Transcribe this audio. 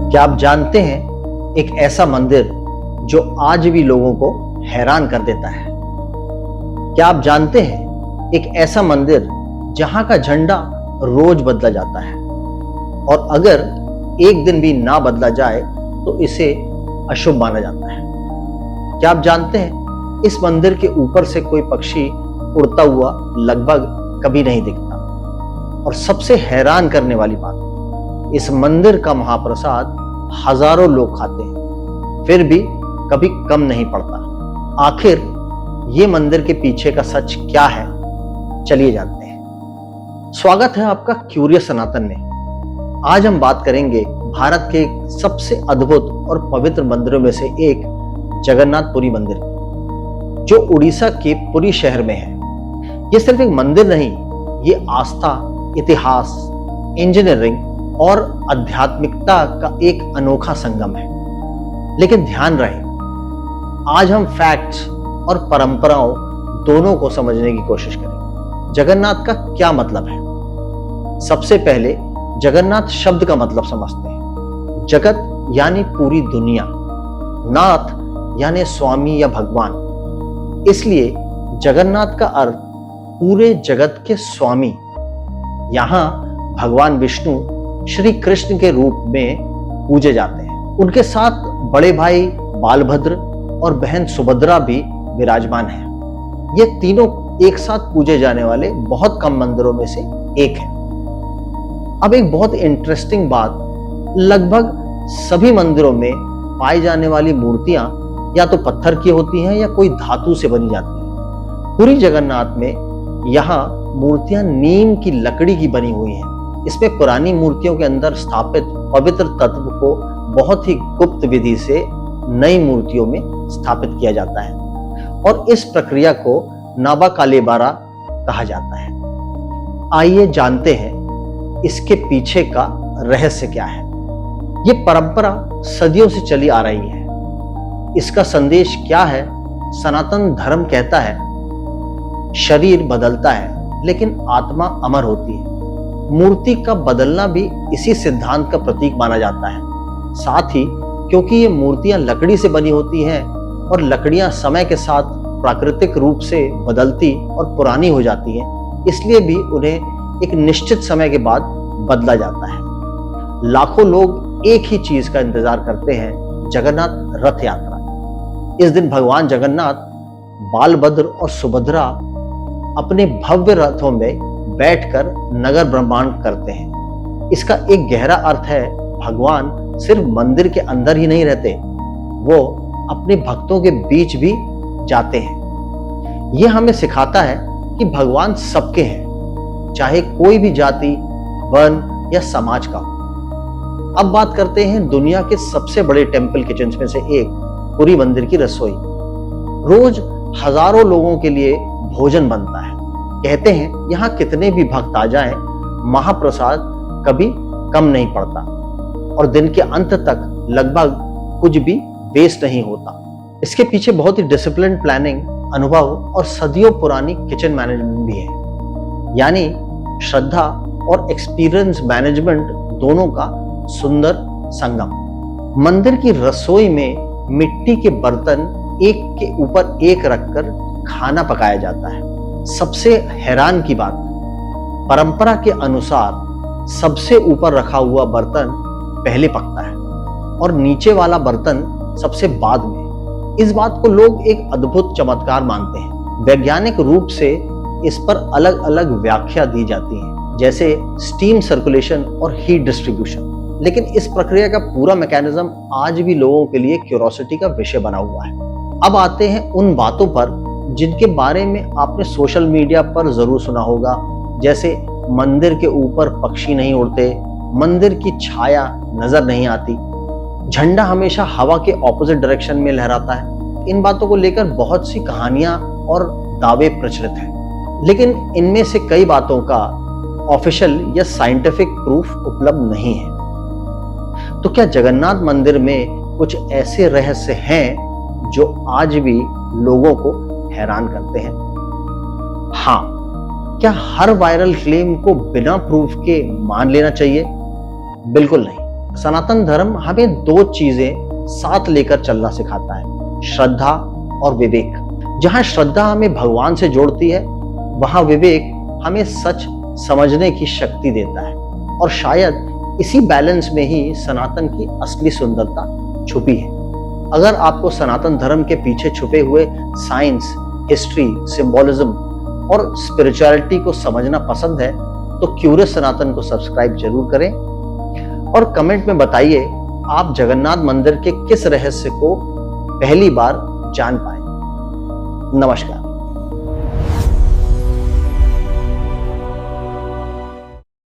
क्या आप जानते हैं एक ऐसा मंदिर जो आज भी लोगों को हैरान कर देता है? क्या आप जानते हैं एक ऐसा मंदिर जहां का झंडा रोज बदला जाता है और अगर एक दिन भी ना बदला जाए तो इसे अशुभ माना जाता है? क्या आप जानते हैं इस मंदिर के ऊपर से कोई पक्षी उड़ता हुआ लगभग कभी नहीं दिखता? और सबसे हैरान करने वाली बात, इस मंदिर का महाप्रसाद हजारों लोग खाते हैं फिर भी कभी कम नहीं पड़ता। आखिर ये मंदिर के पीछे का सच क्या है, चलिए जानते हैं। स्वागत है आपका क्यूरियस सनातन में। आज हम बात करेंगे भारत के सबसे अद्भुत और पवित्र मंदिरों में से एक जगन्नाथपुरी मंदिर की, जो उड़ीसा के पुरी शहर में है। ये सिर्फ एक मंदिर नहीं, ये आस्था, इतिहास, इंजीनियरिंग और आध्यात्मिकता का एक अनोखा संगम है। लेकिन ध्यान रहे, आज हम फैक्ट्स और परंपराओं दोनों को समझने की कोशिश करेंगे। जगन्नाथ का क्या मतलब है? सबसे पहले जगन्नाथ शब्द का मतलब समझते हैं। जगत यानी पूरी दुनिया, नाथ यानी स्वामी या भगवान। इसलिए जगन्नाथ का अर्थ पूरे जगत के स्वामी। यहां भगवान विष्णु श्री कृष्ण के रूप में पूजे जाते हैं। उनके साथ बड़े भाई बालभद्र और बहन सुभद्रा भी विराजमान हैं। ये तीनों एक साथ पूजे जाने वाले बहुत कम मंदिरों में से एक है। अब एक बहुत इंटरेस्टिंग बात, लगभग सभी मंदिरों में पाई जाने वाली मूर्तियां या तो पत्थर की होती हैं या कोई धातु से बनी जाती हैं। पुरी जगन्नाथ में यहाँ मूर्तियां नीम की लकड़ी की बनी हुई हैं। इसमें पुरानी मूर्तियों के अंदर स्थापित पवित्र तत्व को बहुत ही गुप्त विधि से नई मूर्तियों में स्थापित किया जाता है और इस प्रक्रिया को नाबाकालेबारा कहा जाता है। आइए जानते हैं इसके पीछे का रहस्य क्या है। ये परंपरा सदियों से चली आ रही है। इसका संदेश क्या है? सनातन धर्म कहता है शरीर बदलता है लेकिन आत्मा अमर होती है। मूर्ति का बदलना भी इसी सिद्धांत का प्रतीक माना जाता है। साथ ही क्योंकि ये मूर्तियां लकड़ी से बनी होती हैं और लकड़ियां समय के साथ प्राकृतिक रूप से बदलती और पुरानी हो जाती हैं, इसलिए भी उन्हें एक निश्चित समय के बाद बदला जाता है। लाखों लोग एक ही चीज का इंतजार करते हैं, जगन्नाथ रथ यात्रा। इस दिन भगवान जगन्नाथ, बालभद्र और सुभद्रा अपने भव्य रथों में बैठकर नगर ब्रह्मांड करते हैं। इसका एक गहरा अर्थ है, भगवान सिर्फ मंदिर के अंदर ही नहीं रहते, वो अपने भक्तों के बीच भी जाते हैं। यह हमें सिखाता है कि भगवान सबके हैं, चाहे कोई भी जाति, वर्ण या समाज का हो। अब बात करते हैं दुनिया के सबसे बड़े टेम्पल किचन में से एक, पुरी मंदिर की रसोई। रोज हजारों लोगों के लिए भोजन बनता है। कहते हैं यहाँ कितने भी भक्त आ जाएं, महाप्रसाद कभी कम नहीं पड़ता और दिन के अंत तक लगभग कुछ भी वेस्ट नहीं होता। इसके पीछे बहुत ही डिसिप्लिन प्लानिंग, अनुभव और सदियों पुरानी किचन मैनेजमेंट भी है। यानी श्रद्धा और एक्सपीरियंस मैनेजमेंट दोनों का सुंदर संगम। मंदिर की रसोई में मिट्टी के बर्तन एक के ऊपर एक रखकर खाना पकाया जाता है। सबसे हैरान की बात, परंपरा के अनुसार सबसे ऊपर रखा हुआ बर्तन पहले पकता है और नीचे वाला बर्तन सबसे बाद में। इस बात को लोग एक अद्भुत चमत्कार मानते हैं। वैज्ञानिक रूप से इस पर अलग अलग व्याख्या दी जाती है, जैसे स्टीम सर्कुलेशन और हीट डिस्ट्रीब्यूशन। लेकिन इस प्रक्रिया का पूरा मैकेनिज्म आज भी लोगों के लिए क्यूरियोसिटी का विषय बना हुआ है। अब आते हैं उन बातों पर जिनके बारे में आपने सोशल मीडिया पर जरूर सुना होगा, जैसे मंदिर के ऊपर पक्षी नहीं उड़ते, मंदिर की छाया नजर नहीं आती, झंडा हमेशा हवा के ऑपोजिट डायरेक्शन में लहराता है। इन बातों को लेकर बहुत सी कहानियां और दावे प्रचलित हैं, लेकिन इनमें से कई बातों का ऑफिशियल या साइंटिफिक प्रूफ उपलब्ध नहीं है। तो क्या जगन्नाथ मंदिर में कुछ ऐसे रहस्य हैं जो आज भी लोगों को हैरान करते हैं? हाँ, क्या हर वायरल क्लेम को बिना प्रूफ के मान लेना चाहिए? बिल्कुल नहीं। सनातन धर्म हमें दो चीजें साथ लेकर चलना सिखाता है, श्रद्धा और विवेक। जहां श्रद्धा हमें भगवान से जोड़ती है, वहां विवेक हमें सच समझने की शक्ति देता है। और शायद इसी बैलेंस में ही सनातन की असली सुंदरता छुपी है। अगर आपको सनातन धर्म के पीछे छुपे हुए साइंस, हिस्ट्री, सिंबोलिज्म और स्पिरिचुअलिटी को समझना पसंद है, तो क्यूरियस सनातन को सब्सक्राइब जरूर करें और कमेंट में बताइए आप जगन्नाथ मंदिर के किस रहस्य को पहली बार जान पाए। नमस्कार।